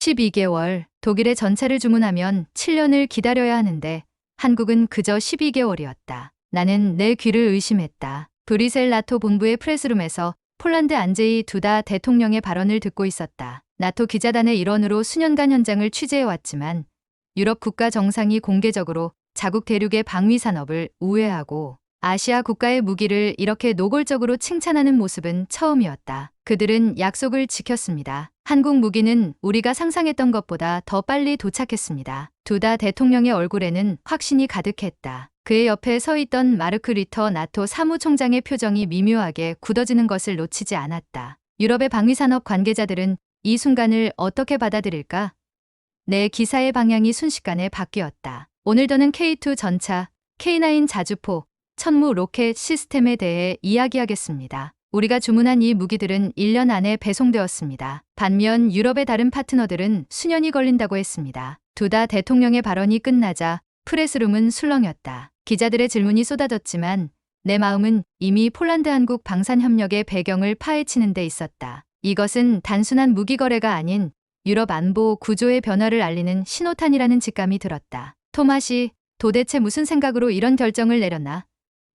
12개월, 독일에 전차를 주문하면 7년을 기다려야 하는데 한국은 그저 12개월이었다. 나는 내 귀를 의심했다. 브뤼셀 나토 본부의 프레스룸에서 폴란드 안제이 두다 대통령의 발언을 듣고 있었다. 나토 기자단의 일원으로 수년간 현장을 취재해왔지만 유럽 국가 정상이 공개적으로 자국 대륙의 방위 산업을 우회하고 아시아 국가의 무기를 이렇게 노골적으로 칭찬하는 모습은 처음이었다. 그들은 약속을 지켰습니다. 한국 무기는 우리가 상상했던 것보다 더 빨리 도착했습니다. 두다 대통령의 얼굴에는 확신이 가득했다. 그의 옆에 서 있던 마르크 리터 나토 사무총장의 표정이 미묘하게 굳어지는 것을 놓치지 않았다. 유럽의 방위산업 관계자들은 이 순간을 어떻게 받아들일까? 내 기사의 방향이 순식간에 바뀌었다. 오늘더는 K2 전차, K9 자주포, 천무 로켓 시스템에 대해 이야기하겠습니다. 우리가 주문한 이 무기들은 1년 안에 배송되었습니다. 반면 유럽의 다른 파트너들은 수년이 걸린다고 했습니다. 두다 대통령의 발언이 끝나자 프레스룸은 술렁였다. 기자들의 질문이 쏟아졌지만 내 마음은 이미 폴란드-한국 방산협력의 배경을 파헤치는 데 있었다. 이것은 단순한 무기 거래가 아닌 유럽 안보 구조의 변화를 알리는 신호탄이라는 직감이 들었다. 토마시, 도대체 무슨 생각으로 이런 결정을 내렸나?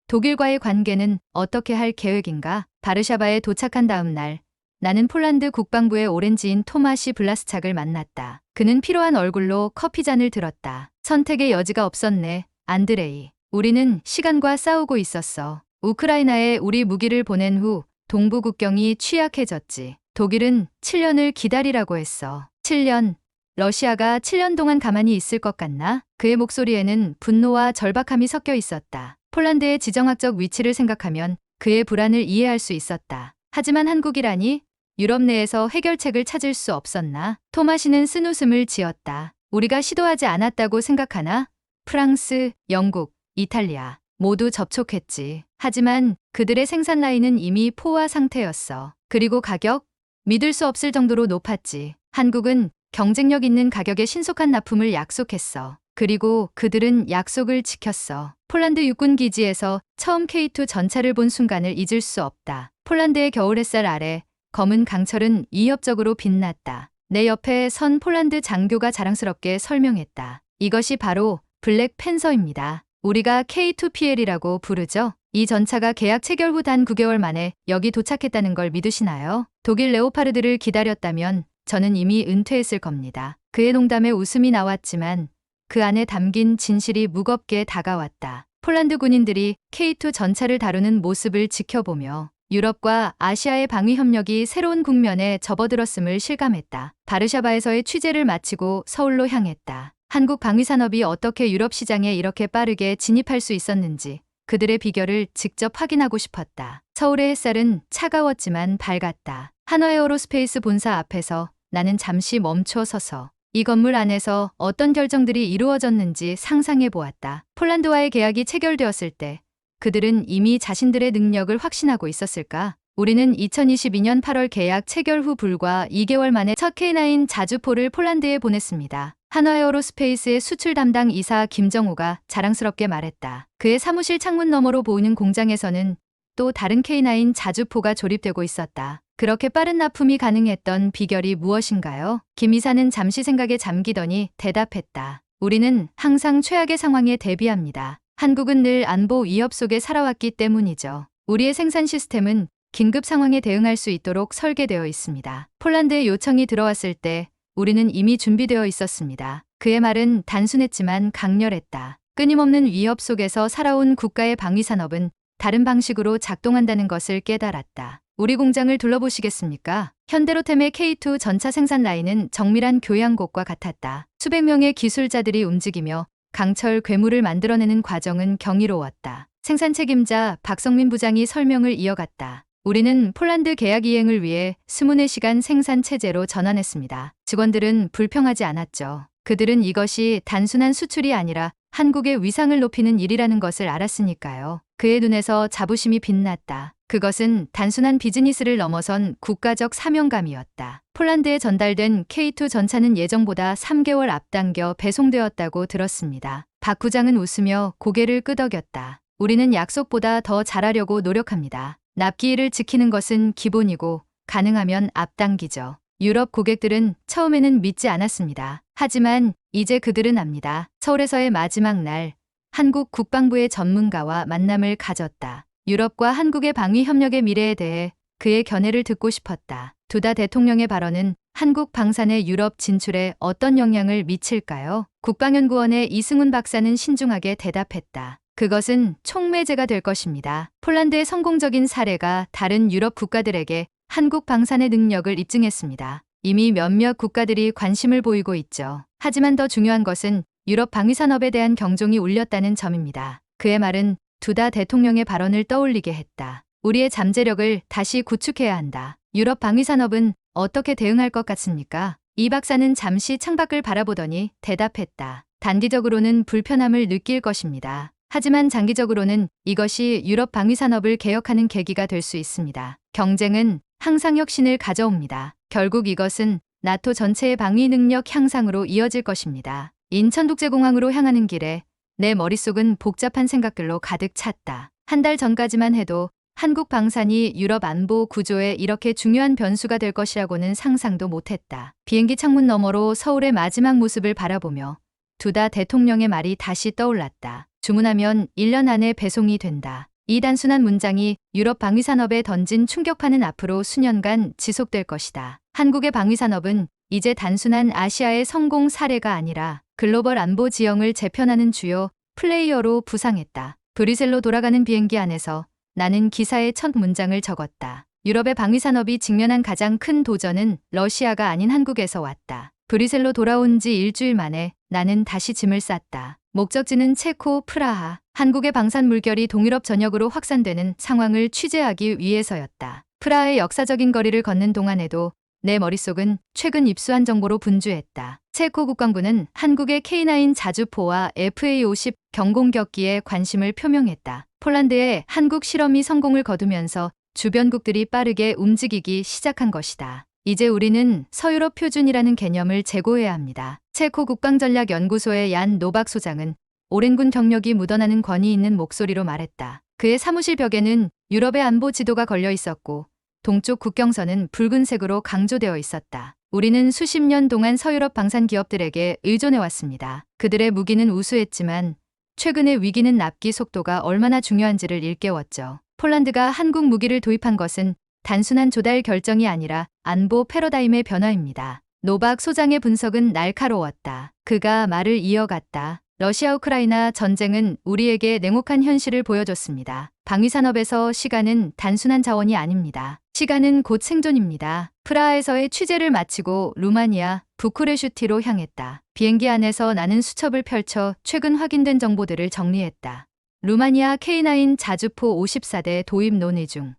독일과의 관계는 어떻게 할 계획인가? 바르샤바에 도착한 다음 날, 나는 폴란드 국방부의 오렌지인 토마시 블라스착을 만났다. 그는 피로한 얼굴로 커피잔을 들었다. 선택의 여지가 없었네, 안드레이. 우리는 시간과 싸우고 있었어. 우크라이나에 우리 무기를 보낸 후 동부 국경이 취약해졌지. 독일은 7년을 기다리라고 했어. 7년. 러시아가 7년 동안 가만히 있을 것 같나? 그의 목소리에는 분노와 절박함이 섞여 있었다. 폴란드의 지정학적 위치를 생각하면 그의 불안을 이해할 수 있었다. 하지만 한국이라니? 유럽 내에서 해결책을 찾을 수 없었나? 토마시는 쓴웃음을 지었다. 우리가 시도하지 않았다고 생각하나? 프랑스, 영국, 이탈리아 모두 접촉했지. 하지만 그들의 생산 라인은 이미 포화 상태였어. 그리고 가격? 믿을 수 없을 정도로 높았지. 한국은 경쟁력 있는 가격에 신속한 납품을 약속했어. 그리고 그들은 약속을 지켰어. 폴란드 육군 기지에서 처음 K2 전차를 본 순간을 잊을 수 없다. 폴란드의 겨울 햇살 아래 검은 강철은 위협적으로 빛났다. 내 옆에 선 폴란드 장교가 자랑스럽게 설명했다. 이것이 바로 블랙 팬서입니다. 우리가 K2PL이라고 부르죠. 이 전차가 계약 체결 후 단 9개월 만에 여기 도착했다는 걸 믿으시나요? 독일 레오파르드를 기다렸다면 저는 이미 은퇴했을 겁니다. 그의 농담에 웃음이 나왔지만 그 안에 담긴 진실이 무겁게 다가왔다. 폴란드 군인들이 K2 전차를 다루는 모습을 지켜보며 유럽과 아시아의 방위 협력이 새로운 국면에 접어들었음을 실감했다. 바르샤바에서의 취재를 마치고 서울로 향했다. 한국 방위산업이 어떻게 유럽 시장에 이렇게 빠르게 진입할 수 있었는지 그들의 비결을 직접 확인하고 싶었다. 서울의 햇살은 차가웠지만 밝았다. 한화에어로스페이스 본사 앞에서 나는 잠시 멈춰 서서 이 건물 안에서 어떤 결정들이 이루어졌는지 상상해 보았다. 폴란드와의 계약이 체결되었을 때 그들은 이미 자신들의 능력을 확신하고 있었을까? 우리는 2022년 8월 계약 체결 후 불과 2개월 만에 첫 K9 자주포를 폴란드에 보냈습니다. 한화에어로스페이스의 수출 담당 이사 김정우가 자랑스럽게 말했다. 그의 사무실 창문 너머로 보이는 공장에서는 또 다른 K9 자주포가 조립되고 있었다. 그렇게 빠른 납품이 가능했던 비결이 무엇인가요? 김 이사는 잠시 생각에 잠기더니 대답했다. 우리는 항상 최악의 상황에 대비합니다. 한국은 늘 안보 위협 속에 살아왔기 때문이죠. 우리의 생산 시스템은 긴급 상황에 대응할 수 있도록 설계되어 있습니다. 폴란드의 요청이 들어왔을 때 우리는 이미 준비되어 있었습니다. 그의 말은 단순했지만 강렬했다. 끊임없는 위협 속에서 살아온 국가의 방위산업은 다른 방식으로 작동한다는 것을 깨달았다. 우리 공장을 둘러보시겠습니까? 현대로템의 K2 전차 생산 라인은 정밀한 교양곡과 같았다. 수백 명의 기술자들이 움직이며 강철 괴물을 만들어내는 과정은 경이로웠다. 생산 책임자 박성민 부장이 설명을 이어갔다. 우리는 폴란드 계약 이행을 위해 24시간 생산 체제로 전환했습니다. 직원들은 불평하지 않았죠. 그들은 이것이 단순한 수출이 아니라 한국의 위상을 높이는 일이라는 것을 알았으니까요. 그의 눈에서 자부심이 빛났다. 그것은 단순한 비즈니스를 넘어선 국가적 사명감이었다. 폴란드에 전달된 K2 전차는 예정보다 3개월 앞당겨 배송되었다고 들었습니다. 박 부장은 웃으며 고개를 끄덕였다. 우리는 약속보다 더 잘하려고 노력합니다. 납기일을 지키는 것은 기본이고 가능하면 앞당기죠. 유럽 고객들은 처음에는 믿지 않았습니다. 하지만 이제 그들은 압니다. 서울에서의 마지막 날, 한국 국방부의 전문가와 만남을 가졌다. 유럽과 한국의 방위 협력의 미래에 대해 그의 견해를 듣고 싶었다. 두다 대통령의 발언은 한국 방산의 유럽 진출에 어떤 영향을 미칠까요? 국방연구원의 이승훈 박사는 신중하게 대답했다. 그것은 촉매제가 될 것입니다. 폴란드의 성공적인 사례가 다른 유럽 국가들에게 한국 방산의 능력을 입증했습니다. 이미 몇몇 국가들이 관심을 보이고 있죠. 하지만 더 중요한 것은 유럽 방위산업에 대한 경종이 울렸다는 점입니다. 그의 말은 두다 대통령의 발언을 떠올리게 했다. 우리의 잠재력을 다시 구축해야 한다. 유럽 방위산업은 어떻게 대응할 것 같습니까? 이 박사는 잠시 창밖을 바라보더니 대답했다. 단기적으로는 불편함을 느낄 것입니다. 하지만 장기적으로는 이것이 유럽 방위산업을 개혁하는 계기가 될 수 있습니다. 경쟁은 항상 혁신을 가져옵니다. 결국 이것은 나토 전체의 방위 능력 향상으로 이어질 것입니다. 인천국제공항으로 향하는 길에 내 머릿속은 복잡한 생각들로 가득 찼다. 한 달 전까지만 해도 한국 방산이 유럽 안보 구조에 이렇게 중요한 변수가 될 것이라고는 상상도 못했다. 비행기 창문 너머로 서울의 마지막 모습을 바라보며 두다 대통령의 말이 다시 떠올랐다. 주문하면 1년 안에 배송이 된다. 이 단순한 문장이 유럽 방위산업에 던진 충격파는 앞으로 수년간 지속될 것이다. 한국의 방위산업은 이제 단순한 아시아의 성공 사례가 아니라 글로벌 안보 지형을 재편하는 주요 플레이어로 부상했다. 브뤼셀로 돌아가는 비행기 안에서 나는 기사의 첫 문장을 적었다. 유럽의 방위산업이 직면한 가장 큰 도전은 러시아가 아닌 한국에서 왔다. 브뤼셀로 돌아온 지 일주일 만에 나는 다시 짐을 쌌다. 목적지는 체코 프라하. 한국의 방산 물결이 동유럽 전역으로 확산되는 상황을 취재하기 위해서였다. 프라하의 역사적인 거리를 걷는 동안에도 내 머릿속은 최근 입수한 정보로 분주했다. 체코 국방부는 한국의 K9 자주포와 FA-50 경공격기에 관심을 표명했다. 폴란드의 한국 실험이 성공을 거두면서 주변국들이 빠르게 움직이기 시작한 것이다. 이제 우리는 서유럽 표준이라는 개념을 제고해야 합니다. 체코 국방전략연구소의 얀 노박 소장은 오랜 군 경력이 묻어나는 권위 있는 목소리로 말했다. 그의 사무실 벽에는 유럽의 안보 지도가 걸려 있었고 동쪽 국경선은 붉은색으로 강조되어 있었다. 우리는 수십 년 동안 서유럽 방산 기업들에게 의존해왔습니다. 그들의 무기는 우수했지만 최근의 위기는 납기 속도가 얼마나 중요한지를 일깨웠죠. 폴란드가 한국 무기를 도입한 것은 단순한 조달 결정이 아니라 안보 패러다임의 변화입니다. 노박 소장의 분석은 날카로웠다. 그가 말을 이어갔다. 러시아 우크라이나 전쟁은 우리에게 냉혹한 현실을 보여줬습니다. 방위산업에서 시간은 단순한 자원이 아닙니다. 시간은 곧 생존입니다. 프라하에서의 취재를 마치고 루마니아 부쿠레슈티로 향했다. 비행기 안에서 나는 수첩을 펼쳐 최근 확인된 정보들을 정리했다. 루마니아 K9 자주포 54대 도입 논의 중.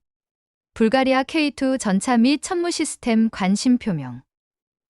불가리아 K2 전차 및 천무 시스템 관심 표명.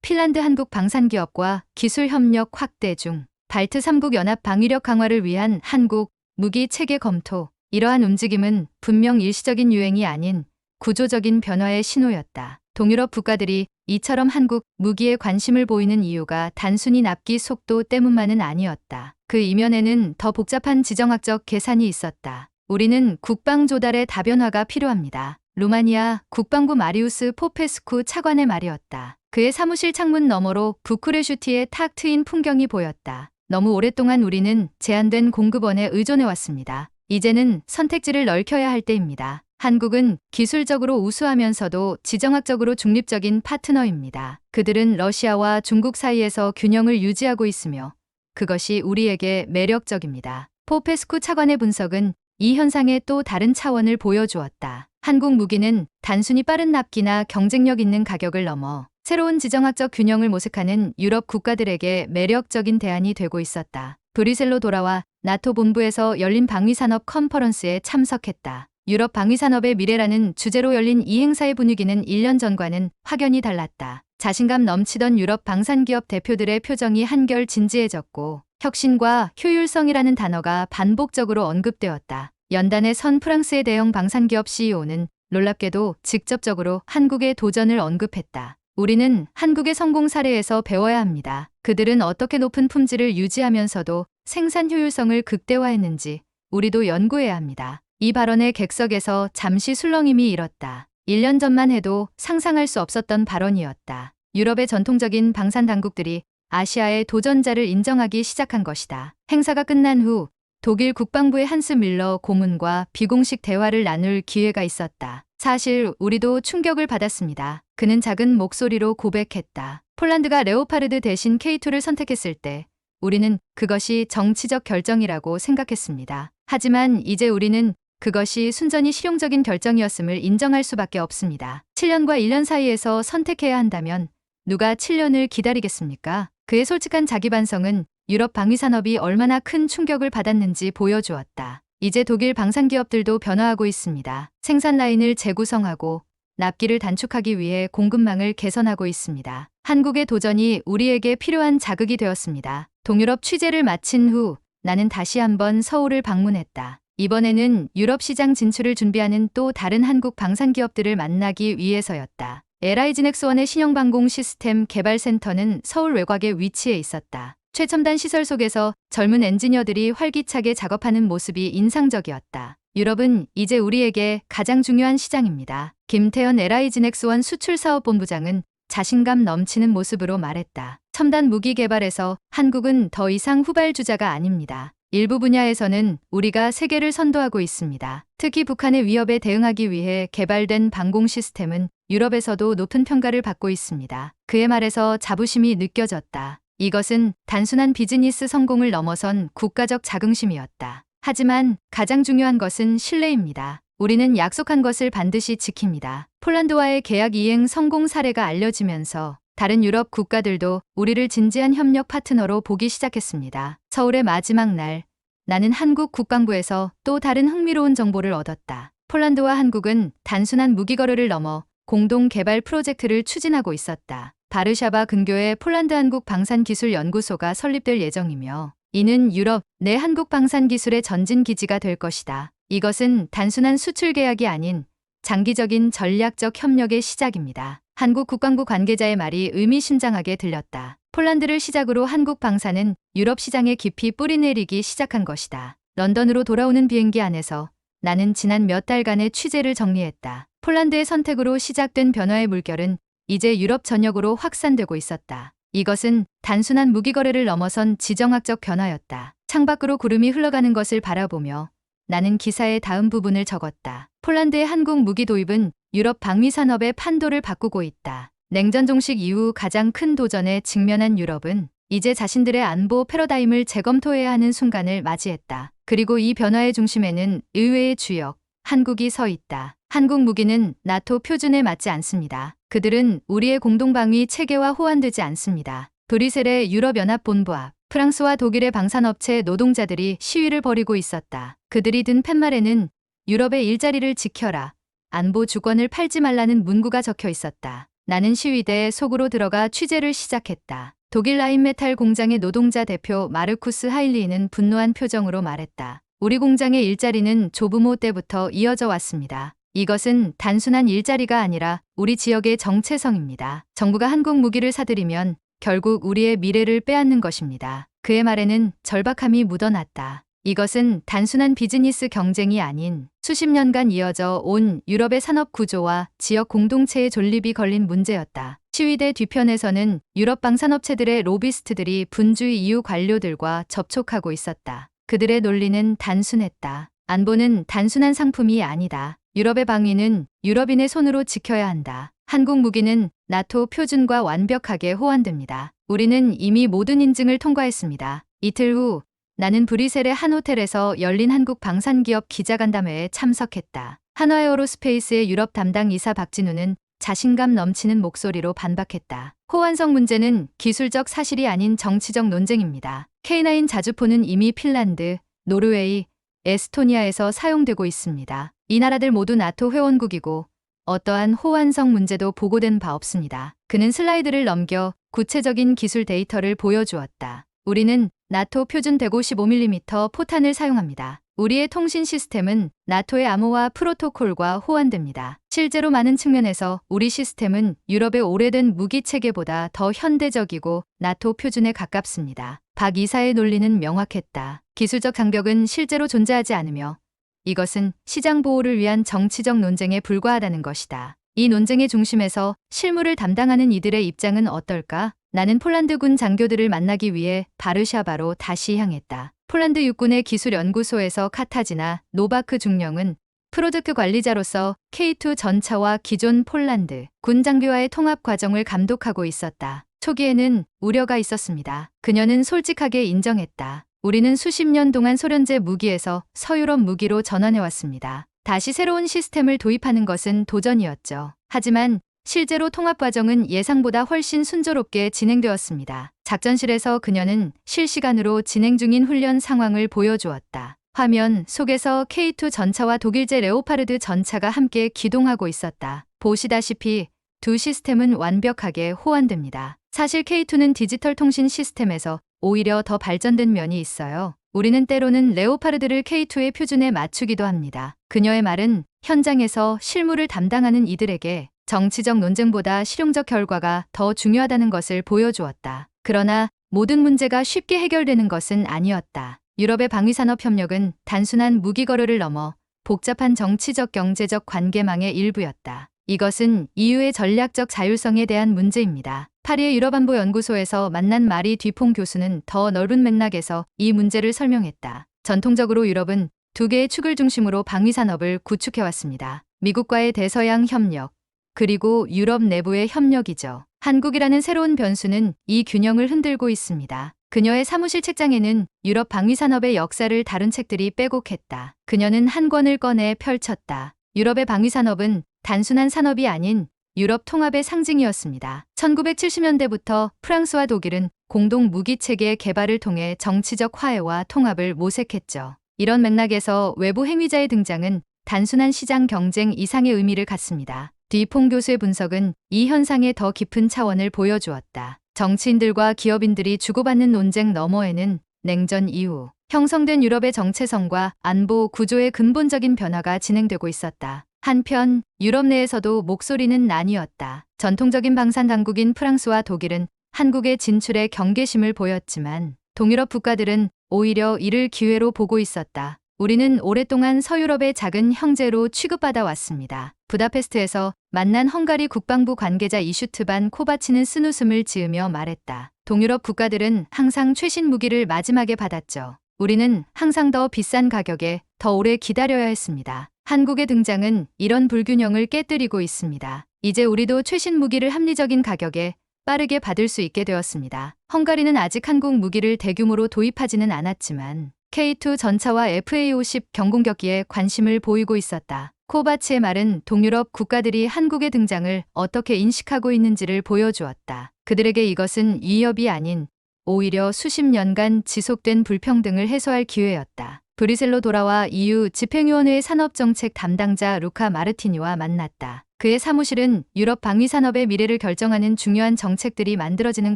핀란드 한국 방산기업과 기술 협력 확대 중. 발트 3국 연합 방위력 강화를 위한 한국 무기 체계 검토. 이러한 움직임은 분명 일시적인 유행이 아닌 구조적인 변화의 신호였다. 동유럽 국가들이 이처럼 한국 무기에 관심을 보이는 이유가 단순히 납기 속도 때문만은 아니었다. 그 이면에는 더 복잡한 지정학적 계산이 있었다. 우리는 국방 조달의 다변화가 필요합니다. 루마니아 국방부 마리우스 포페스쿠 차관의 말이었다. 그의 사무실 창문 너머로 부쿠레슈티의 탁 트인 풍경이 보였다. 너무 오랫동안 우리는 제한된 공급원에 의존해왔습니다. 이제는 선택지를 넓혀야 할 때입니다. 한국은 기술적으로 우수하면서도 지정학적으로 중립적인 파트너입니다. 그들은 러시아와 중국 사이에서 균형을 유지하고 있으며 그것이 우리에게 매력적입니다. 포페스쿠 차관의 분석은 이 현상의 또 다른 차원을 보여주었다. 한국 무기는 단순히 빠른 납기나 경쟁력 있는 가격을 넘어 새로운 지정학적 균형을 모색하는 유럽 국가들에게 매력적인 대안이 되고 있었다. 브뤼셀로 돌아와 나토 본부에서 열린 방위산업 컨퍼런스에 참석했다. 유럽 방위산업의 미래라는 주제로 열린 이 행사의 분위기는 1년 전과는 확연히 달랐다. 자신감 넘치던 유럽 방산기업 대표들의 표정이 한결 진지해졌고 혁신과 효율성이라는 단어가 반복적으로 언급되었다. 연단에 선 프랑스의 대형 방산기업 CEO는 놀랍게도 직접적으로 한국의 도전을 언급했다. 우리는 한국의 성공 사례에서 배워야 합니다. 그들은 어떻게 높은 품질을 유지하면서도 생산 효율성을 극대화했는지 우리도 연구해야 합니다. 이 발언의 객석에서 잠시 술렁임이 일었다. 1년 전만 해도 상상할 수 없었던 발언이었다. 유럽의 전통적인 방산 당국들이 아시아의 도전자를 인정하기 시작한 것이다. 행사가 끝난 후 독일 국방부의 한스 밀러 고문과 비공식 대화를 나눌 기회가 있었다. 사실 우리도 충격을 받았습니다. 그는 작은 목소리로 고백했다. 폴란드가 레오파르드 대신 K2를 선택했을 때 우리는 그것이 정치적 결정이라고 생각했습니다. 하지만 이제 우리는 그것이 순전히 실용적인 결정이었음을 인정할 수밖에 없습니다. 7년과 1년 사이에서 선택해야 한다면 누가 7년을 기다리겠습니까? 그의 솔직한 자기 반성은 유럽 방위산업이 얼마나 큰 충격을 받았는지 보여주었다. 이제 독일 방산기업들도 변화하고 있습니다. 생산 라인을 재구성하고 납기를 단축하기 위해 공급망을 개선하고 있습니다. 한국의 도전이 우리에게 필요한 자극이 되었습니다. 동유럽 취재를 마친 후 나는 다시 한번 서울을 방문했다. 이번에는 유럽 시장 진출을 준비하는 또 다른 한국 방산기업들을 만나기 위해서였다. LI지넥스원의 신형방공 시스템 개발센터는 서울 외곽에 위치해 있었다. 최첨단 시설 속에서 젊은 엔지니어들이 활기차게 작업하는 모습이 인상적이었다. 유럽은 이제 우리에게 가장 중요한 시장입니다. 김태현 LI지넥스원 수출사업본부장은 자신감 넘치는 모습으로 말했다. 첨단 무기 개발에서 한국은 더 이상 후발주자가 아닙니다. 일부 분야에서는 우리가 세계를 선도하고 있습니다. 특히 북한의 위협에 대응하기 위해 개발된 방공 시스템은 유럽에서도 높은 평가를 받고 있습니다. 그의 말에서 자부심이 느껴졌다. 이것은 단순한 비즈니스 성공을 넘어선 국가적 자긍심이었다. 하지만 가장 중요한 것은 신뢰입니다. 우리는 약속한 것을 반드시 지킵니다. 폴란드와의 계약 이행 성공 사례가 알려지면서 다른 유럽 국가들도 우리를 진지한 협력 파트너로 보기 시작했습니다. 서울의 마지막 날, 나는 한국 국방부에서 또 다른 흥미로운 정보를 얻었다. 폴란드와 한국은 단순한 무기 거래를 넘어 공동 개발 프로젝트를 추진하고 있었다. 바르샤바 근교에 폴란드 한국 방산기술연구소가 설립될 예정이며 이는 유럽 내 한국 방산기술의 전진 기지가 될 것이다. 이것은 단순한 수출 계약이 아닌 장기적인 전략적 협력의 시작입니다. 한국 국방부 관계자의 말이 의미심장하게 들렸다. 폴란드를 시작으로 한국 방산은 유럽 시장에 깊이 뿌리내리기 시작한 것이다. 런던으로 돌아오는 비행기 안에서 나는 지난 몇 달간의 취재를 정리했다. 폴란드의 선택으로 시작된 변화의 물결은 이제 유럽 전역으로 확산되고 있었다. 이것은 단순한 무기 거래를 넘어선 지정학적 변화였다. 창밖으로 구름이 흘러가는 것을 바라보며 나는 기사의 다음 부분을 적었다. 폴란드의 한국 무기 도입은 유럽 방위 산업의 판도를 바꾸고 있다. 냉전 종식 이후 가장 큰 도전에 직면한 유럽은 이제 자신들의 안보 패러다임을 재검토해야 하는 순간을 맞이했다. 그리고 이 변화의 중심에는 의회의 주역, 한국이 서 있다. 한국 무기는 나토 표준에 맞지 않습니다. 그들은 우리의 공동방위 체계와 호환되지 않습니다. 브뤼셀의 유럽연합본부 앞, 프랑스와 독일의 방산업체 노동자들이 시위를 벌이고 있었다. 그들이 든 팻말에는 유럽의 일자리를 지켜라, 안보 주권을 팔지 말라는 문구가 적혀 있었다. 나는 시위대 속으로 들어가 취재를 시작했다. 독일 라인메탈 공장의 노동자 대표 마르쿠스 하일리는 분노한 표정으로 말했다. 우리 공장의 일자리는 조부모 때부터 이어져 왔습니다. 이것은 단순한 일자리가 아니라 우리 지역의 정체성입니다. 정부가 한국 무기를 사들이면 결국 우리의 미래를 빼앗는 것입니다. 그의 말에는 절박함이 묻어났다. 이것은 단순한 비즈니스 경쟁이 아닌 수십 년간 이어져 온 유럽의 산업 구조와 지역 공동체의 존립이 걸린 문제였다. 시위대 뒤편에서는 유럽 방산업체들의 로비스트들이 분주히 EU 관료들과 접촉하고 있었다. 그들의 논리는 단순했다. 안보는 단순한 상품이 아니다. 유럽의 방위는 유럽인의 손으로 지켜야 한다. 한국 무기는 나토 표준과 완벽하게 호환됩니다. 우리는 이미 모든 인증을 통과했습니다. 이틀 후 나는 브뤼셀의 한 호텔에서 열린 한국 방산기업 기자간담회에 참석했다. 한화에어로스페이스의 유럽 담당 이사 박진우는 자신감 넘치는 목소리로 반박했다. 호환성 문제는 기술적 사실이 아닌 정치적 논쟁입니다. K9 자주포는 이미 핀란드, 노르웨이, 에스토니아에서 사용되고 있습니다. 이 나라들 모두 나토 회원국이고 어떠한 호환성 문제도 보고된 바 없습니다. 그는 슬라이드를 넘겨 구체적인 기술 데이터를 보여주었다. 우리는 나토 표준 155mm 포탄을 사용합니다. 우리의 통신 시스템은 나토의 암호화 프로토콜과 호환됩니다. 실제로 많은 측면에서 우리 시스템은 유럽의 오래된 무기 체계보다 더 현대적이고 나토 표준에 가깝습니다. 박 이사의 논리는 명확했다. 기술적 장벽은 실제로 존재하지 않으며 이것은 시장 보호를 위한 정치적 논쟁에 불과하다는 것이다. 이 논쟁의 중심에서 실무를 담당하는 이들의 입장은 어떨까? 나는 폴란드군 장교들을 만나기 위해 바르샤바로 다시 향했다. 폴란드 육군의 기술연구소에서 카타지나 노바크 중령은 프로젝트 관리자로서 K2 전차와 기존 폴란드 군 장비와의 통합 과정을 감독하고 있었다. 초기에는 우려가 있었습니다. 그녀는 솔직하게 인정했다. 우리는 수십 년 동안 소련제 무기에서 서유럽 무기로 전환해왔습니다. 다시 새로운 시스템을 도입하는 것은 도전이었죠. 하지만 실제로 통합 과정은 예상보다 훨씬 순조롭게 진행되었습니다. 작전실에서 그녀는 실시간으로 진행 중인 훈련 상황을 보여주었다. 화면 속에서 K2 전차와 독일제 레오파르드 전차가 함께 기동하고 있었다. 보시다시피 두 시스템은 완벽하게 호환됩니다. 사실 K2는 디지털 통신 시스템에서 오히려 더 발전된 면이 있어요. 우리는 때로는 레오파르드를 K2의 표준에 맞추기도 합니다. 그녀의 말은 현장에서 실무를 담당하는 이들에게 정치적 논쟁보다 실용적 결과가 더 중요하다는 것을 보여주었다. 그러나 모든 문제가 쉽게 해결되는 것은 아니었다. 유럽의 방위산업 협력은 단순한 무기 거래를 넘어 복잡한 정치적 경제적 관계망의 일부였다. 이것은 EU의 전략적 자율성에 대한 문제입니다. 파리의 유럽안보연구소에서 만난 마리 뒤퐁 교수는 더 넓은 맥락에서 이 문제를 설명했다. 전통적으로 유럽은 두 개의 축을 중심으로 방위산업을 구축해왔습니다. 미국과의 대서양 협력, 그리고 유럽 내부의 협력이죠. 한국이라는 새로운 변수는 이 균형을 흔들고 있습니다. 그녀의 사무실 책장에는 유럽 방위산업의 역사를 다룬 책들이 빼곡했다. 그녀는 한 권을 꺼내 펼쳤다. 유럽의 방위산업은 단순한 산업이 아닌 유럽 통합의 상징이었습니다. 1970년대부터 프랑스와 독일은 공동 무기체계 개발을 통해 정치적 화해와 통합을 모색했죠. 이런 맥락에서 외부 행위자의 등장은 단순한 시장 경쟁 이상의 의미를 갖습니다. 뒤퐁 교수의 분석은 이 현상의 더 깊은 차원을 보여주었다. 정치인들과 기업인들이 주고받는 논쟁 너머에는 냉전 이후 형성된 유럽의 정체성과 안보 구조의 근본적인 변화가 진행되고 있었다. 한편 유럽 내에서도 목소리는 나뉘었다. 전통적인 방산 강국인 프랑스와 독일은 한국의 진출에 경계심을 보였지만 동유럽 국가들은 오히려 이를 기회로 보고 있었다. 우리는 오랫동안 서유럽의 작은 형제로 취급받아 왔습니다. 부다페스트에서 만난 헝가리 국방부 관계자 이슈트반 코바치는 쓴웃음을 지으며 말했다. 동유럽 국가들은 항상 최신 무기를 마지막에 받았죠. 우리는 항상 더 비싼 가격에 더 오래 기다려야 했습니다. 한국의 등장은 이런 불균형을 깨뜨리고 있습니다. 이제 우리도 최신 무기를 합리적인 가격에 빠르게 받을 수 있게 되었습니다. 헝가리는 아직 한국 무기를 대규모로 도입하지는 않았지만 K2 전차와 FA-50 경공격기에 관심을 보이고 있었다. 코바치의 말은 동유럽 국가들이 한국의 등장을 어떻게 인식하고 있는지를 보여주었다. 그들에게 이것은 위협이 아닌 오히려 수십 년간 지속된 불평등을 해소할 기회였다. 브뤼셀로 돌아와 EU 집행위원회의 산업정책 담당자 루카 마르티니와 만났다. 그의 사무실은 유럽 방위산업의 미래를 결정하는 중요한 정책들이 만들어지는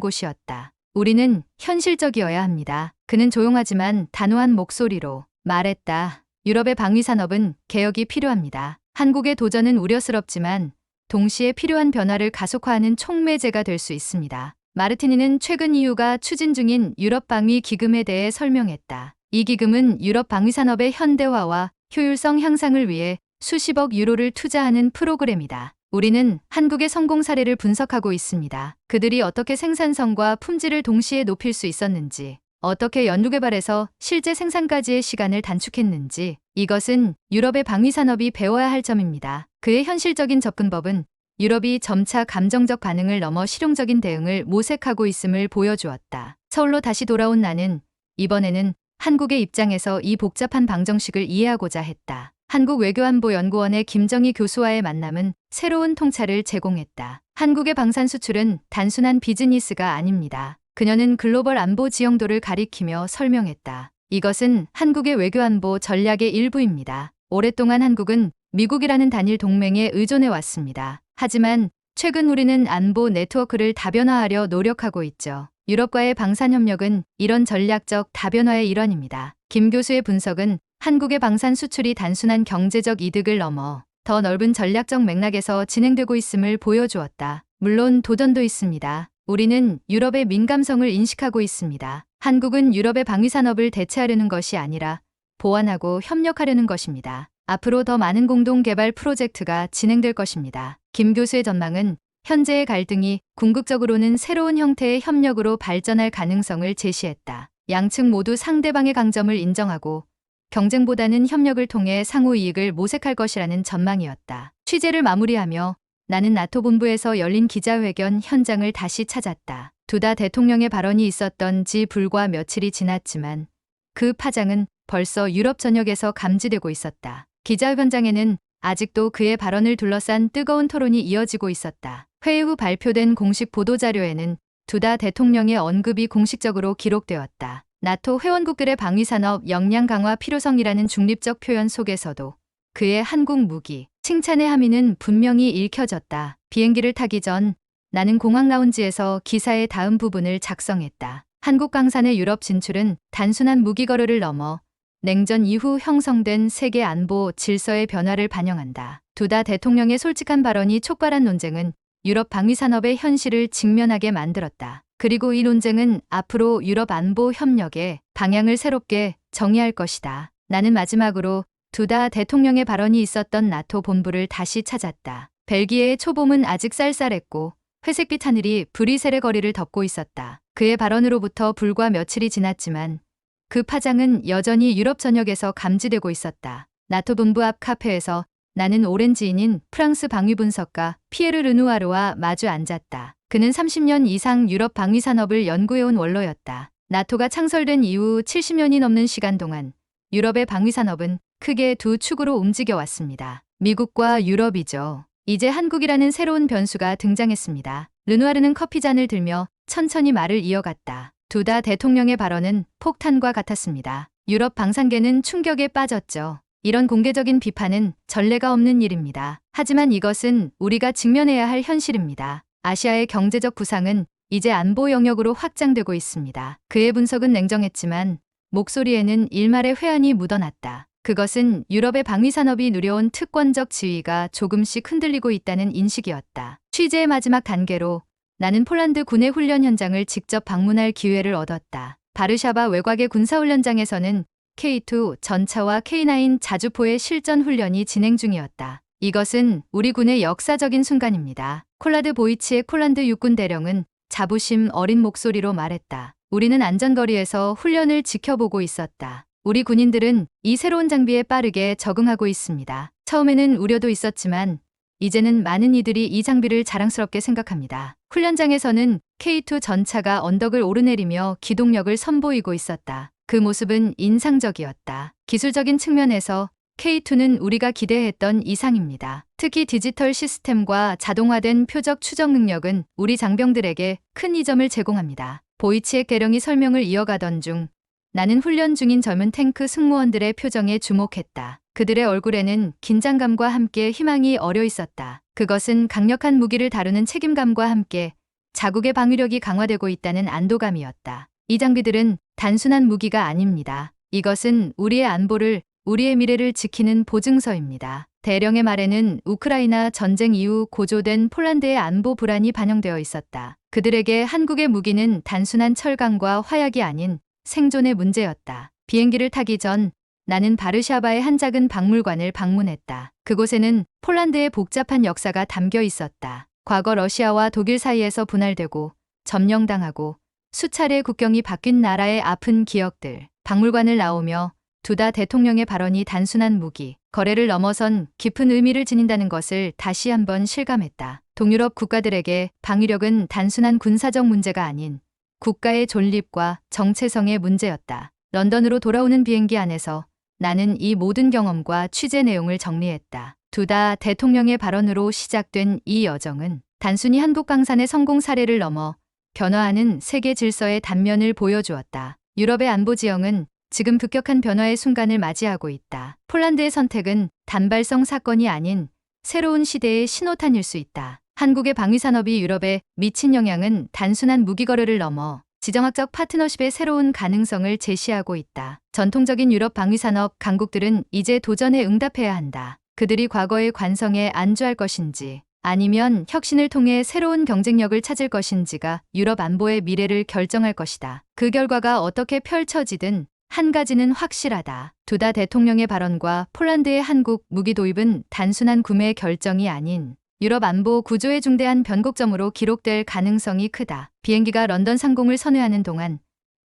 곳이었다. 우리는 현실적이어야 합니다. 그는 조용하지만 단호한 목소리로 말했다. 유럽의 방위산업은 개혁이 필요합니다. 한국의 도전은 우려스럽지만 동시에 필요한 변화를 가속화하는 촉매제가 될 수 있습니다. 마르티니는 최근 EU가 추진 중인 유럽 방위 기금에 대해 설명했다. 이 기금은 유럽 방위산업의 현대화와 효율성 향상을 위해 수십억 유로를 투자하는 프로그램이다. 우리는 한국의 성공 사례를 분석하고 있습니다. 그들이 어떻게 생산성과 품질을 동시에 높일 수 있었는지, 어떻게 연구개발에서 실제 생산까지의 시간을 단축했는지, 이것은 유럽의 방위산업이 배워야 할 점입니다. 그의 현실적인 접근법은 유럽이 점차 감정적 반응을 넘어 실용적인 대응을 모색하고 있음을 보여주었다. 서울로 다시 돌아온 나는 이번에는 한국의 입장에서 이 복잡한 방정식을 이해하고자 했다. 한국외교안보연구원의 김정희 교수와의 만남은 새로운 통찰을 제공했다. 한국의 방산 수출은 단순한 비즈니스가 아닙니다. 그녀는 글로벌 안보 지형도를 가리키며 설명했다. 이것은 한국의 외교안보 전략의 일부입니다. 오랫동안 한국은 미국이라는 단일 동맹에 의존해 왔습니다. 하지만 최근 우리는 안보 네트워크를 다변화하려 노력하고 있죠. 유럽과의 방산협력은 이런 전략적 다변화의 일환입니다. 김 교수의 분석은 한국의 방산 수출이 단순한 경제적 이득을 넘어 더 넓은 전략적 맥락에서 진행되고 있음을 보여주었다. 물론 도전도 있습니다. 우리는 유럽의 민감성을 인식하고 있습니다. 한국은 유럽의 방위산업을 대체하려는 것이 아니라 보완하고 협력하려는 것입니다. 앞으로 더 많은 공동 개발 프로젝트가 진행될 것입니다. 김 교수의 전망은 현재의 갈등이 궁극적으로는 새로운 형태의 협력으로 발전할 가능성을 제시했다. 양측 모두 상대방의 강점을 인정하고 경쟁보다는 협력을 통해 상호 이익을 모색할 것이라는 전망이었다. 취재를 마무리하며 나는 나토 본부에서 열린 기자회견 현장을 다시 찾았다. 두다 대통령의 발언이 있었던 지 불과 며칠이 지났지만 그 파장은 벌써 유럽 전역에서 감지되고 있었다. 기자회견장에는 아직도 그의 발언을 둘러싼 뜨거운 토론이 이어지고 있었다. 회의 후 발표된 공식 보도자료에는 두다 대통령의 언급이 공식적으로 기록되었다. 나토 회원국들의 방위산업 역량 강화 필요성이라는 중립적 표현 속에서도 그의 한국 무기 칭찬의 함의는 분명히 읽혀졌다. 비행기를 타기 전 나는 공항 라운지에서 기사의 다음 부분을 작성했다. 한국 강산의 유럽 진출은 단순한 무기 거래를 넘어 냉전 이후 형성된 세계 안보 질서의 변화를 반영한다. 두다 대통령의 솔직한 발언이 촉발한 논쟁은 유럽 방위산업의 현실을 직면하게 만들었다. 그리고 이 논쟁은 앞으로 유럽 안보 협력의 방향을 새롭게 정의할 것이다. 나는 마지막으로 두다 대통령의 발언이 있었던 나토 본부를 다시 찾았다. 벨기에의 초봄은 아직 쌀쌀했고 회색빛 하늘이 브뤼셀의 거리를 덮고 있었다. 그의 발언으로부터 불과 며칠이 지났지만 그 파장은 여전히 유럽 전역에서 감지되고 있었다. 나토 본부 앞 카페에서 나는 오랜 지인인 프랑스 방위 분석가 피에르 르누아르와 마주 앉았다. 그는 30년 이상 유럽 방위 산업을 연구해온 원로였다. 나토가 창설된 이후 70년이 넘는 시간 동안 유럽의 방위 산업은 크게 두 축으로 움직여 왔습니다. 미국과 유럽이죠. 이제 한국이라는 새로운 변수가 등장했습니다. 르누아르는 커피잔을 들며 천천히 말을 이어갔다. 두다 대통령의 발언은 폭탄과 같았습니다. 유럽 방산계는 충격에 빠졌죠. 이런 공개적인 비판은 전례가 없는 일입니다. 하지만 이것은 우리가 직면해야 할 현실입니다. 아시아의 경제적 구상은 이제 안보 영역으로 확장되고 있습니다. 그의 분석은 냉정했지만 목소리에는 일말의 회한이 묻어났다. 그것은 유럽의 방위산업이 누려온 특권적 지위가 조금씩 흔들리고 있다는 인식이었다. 취재의 마지막 단계로 나는 폴란드 군의 훈련 현장을 직접 방문할 기회를 얻었다. 바르샤바 외곽의 군사훈련장에서는 K2 전차와 K9 자주포의 실전 훈련이 진행 중이었다. 이것은 우리 군의 역사적인 순간입니다. 콜라드 보이치의 폴란드 육군 대령은 자부심 어린 목소리로 말했다. 우리는 안전거리에서 훈련을 지켜보고 있었다. 우리 군인들은 이 새로운 장비에 빠르게 적응하고 있습니다. 처음에는 우려도 있었지만 이제는 많은 이들이 이 장비를 자랑스럽게 생각합니다. 훈련장에서는 K2 전차가 언덕을 오르내리며 기동력을 선보이고 있었다. 그 모습은 인상적이었다. 기술적인 측면에서 K2는 우리가 기대했던 이상입니다. 특히 디지털 시스템과 자동화된 표적 추적 능력은 우리 장병들에게 큰 이점을 제공합니다. 보이치의 계령이 설명을 이어가던 중 나는 훈련 중인 젊은 탱크 승무원들의 표정에 주목했다. 그들의 얼굴에는 긴장감과 함께 희망이 어려 있었다. 그것은 강력한 무기를 다루는 책임감과 함께 자국의 방위력이 강화되고 있다는 안도감이었다. 이 장비들은 단순한 무기가 아닙니다. 이것은 우리의 안보를, 우리의 미래를 지키는 보증서입니다. 대령의 말에는 우크라이나 전쟁 이후 고조된 폴란드의 안보 불안이 반영되어 있었다. 그들에게 한국의 무기는 단순한 철강과 화약이 아닌 생존의 문제였다. 비행기를 타기 전 나는 바르샤바의 한 작은 박물관을 방문했다. 그곳에는 폴란드의 복잡한 역사가 담겨 있었다. 과거 러시아와 독일 사이에서 분할되고 점령당하고 수차례 국경이 바뀐 나라의 아픈 기억들. 박물관을 나오며 두다 대통령의 발언이 단순한 무기, 거래를 넘어선 깊은 의미를 지닌다는 것을 다시 한번 실감했다. 동유럽 국가들에게 방위력은 단순한 군사적 문제가 아닌 국가의 존립과 정체성의 문제였다. 런던으로 돌아오는 비행기 안에서 나는 이 모든 경험과 취재 내용을 정리했다. 두다 대통령의 발언으로 시작된 이 여정은 단순히 한국 방산의 성공 사례를 넘어 변화하는 세계 질서의 단면을 보여주었다. 유럽의 안보 지형은 지금 급격한 변화의 순간을 맞이하고 있다. 폴란드의 선택은 단발성 사건이 아닌 새로운 시대의 신호탄일 수 있다. 한국의 방위산업이 유럽에 미친 영향은 단순한 무기 거래를 넘어 지정학적 파트너십의 새로운 가능성을 제시하고 있다. 전통적인 유럽 방위산업 강국들은 이제 도전에 응답해야 한다. 그들이 과거의 관성에 안주할 것인지 아니면 혁신을 통해 새로운 경쟁력을 찾을 것인지가 유럽 안보의 미래를 결정할 것이다. 그 결과가 어떻게 펼쳐지든 한 가지는 확실하다. 두다 대통령의 발언과 폴란드의 한국 무기 도입은 단순한 구매 결정이 아닌 유럽 안보 구조의 중대한 변곡점으로 기록될 가능성이 크다. 비행기가 런던 상공을 선회하는 동안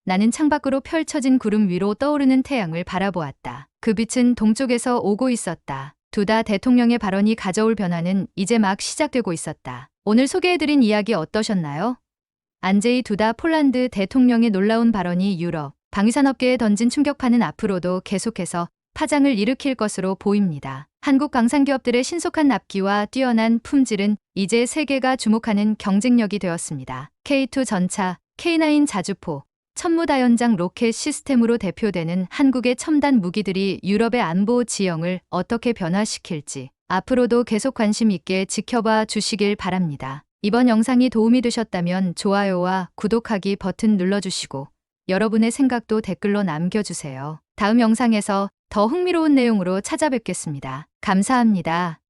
나는 창밖으로 펼쳐진 구름 위로 떠오르는 태양을 바라보았다. 그 빛은 동쪽에서 오고 있었다. 두다 대통령의 발언이 가져올 변화는 이제 막 시작되고 있었다. 오늘 소개해드린 이야기 어떠셨나요? 안제이 두다 폴란드 대통령의 놀라운 발언이 유럽 방위산업계에 던진 충격파는 앞으로도 계속해서 파장을 일으킬 것으로 보입니다. 한국 방산기업들의 신속한 납기와 뛰어난 품질은 이제 세계가 주목하는 경쟁력이 되었습니다. K2 전차, K9 자주포, 천무다연장 로켓 시스템으로 대표되는 한국의 첨단 무기들이 유럽의 안보 지형을 어떻게 변화시킬지 앞으로도 계속 관심 있게 지켜봐 주시길 바랍니다. 이번 영상이 도움이 되셨다면 좋아요와 구독하기 버튼 눌러주시고 여러분의 생각도 댓글로 남겨주세요. 다음 영상에서 더 흥미로운 내용으로 찾아뵙겠습니다. 감사합니다.